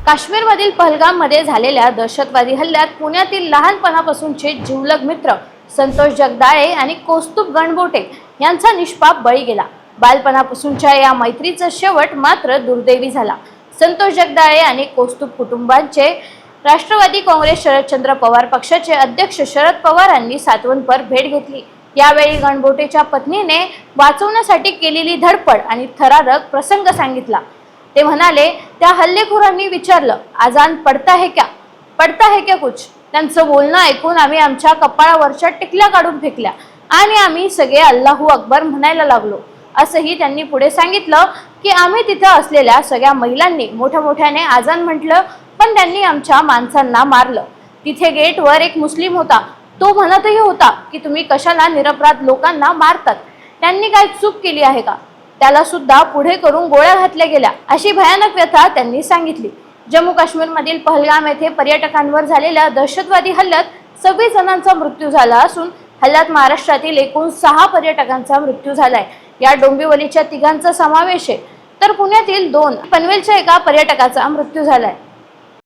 काश्मीरमधील पहलगाममध्ये झालेल्या दहशतवादी हल्ल्यात पुण्यातील लहानपणापासूनचे जिवलग मित्र संतोष जगदाळे आणि कौस्तुभ गणबोटे यांचा निष्पाप बळी गेला। बालपणापासूनच्या या मैत्रीचा शेवट मात्र दुर्दैवी झाला। संतोष जगदाळे आणि कौस्तुभ कुटुंबांचे राष्ट्रवादी काँग्रेस शरदचंद्र पवार पक्षाचे अध्यक्ष शरद पवारांनी सातवनपर भेट घेतली। यावेळी गणबोटेच्या पत्नीने वाचवण्यासाठी केलेली धडपड आणि थरारक प्रसंग सांगितला। ते म्हणाले, त्या हल्लेखोरांनी विचारलं, आजान पडता है क्या कुछ। त्यांचं बोलणं ऐकून आम्ही आमच्या कपाळावरच्या टिकल्या काढून फेकल्या आणि आम्ही सगळे अल्लाहू अकबर म्हणायला लागलो। असंही त्यांनी पुढे सांगितलं की आम्ही तिथे असलेल्या सगळ्या महिलांनी मोठ्याने आजान म्हटलं, पण त्यांनी आमच्या माणसांना मारलं। तिथे गेटवर एक मुस्लिम होता, तो म्हणतही होता की तुम्ही कशाला निरपराध लोकांना मारतात, त्यांनी काय चूक केली आहे का? त्याला सुद्धा पुढे करून गोळ्या घातल्या गेल्या, अशी भयानक व्यथा त्यांनी सांगितली। जम्मू काश्मीरमधील पहलगाम येथे पर्यटकांवर झालेल्या दहशतवादी हल्ल्यात 26 जणांचा मृत्यू झाला असून हल्ल्यात महाराष्ट्रातील एकूण 6 पर्यटकांचा मृत्यू झालाय। या डोंबिवलीच्या 3 समावेश आहे, तर पुण्यातील 2, पनवेलच्या एका पर्यटकाचा मृत्यू झालाय।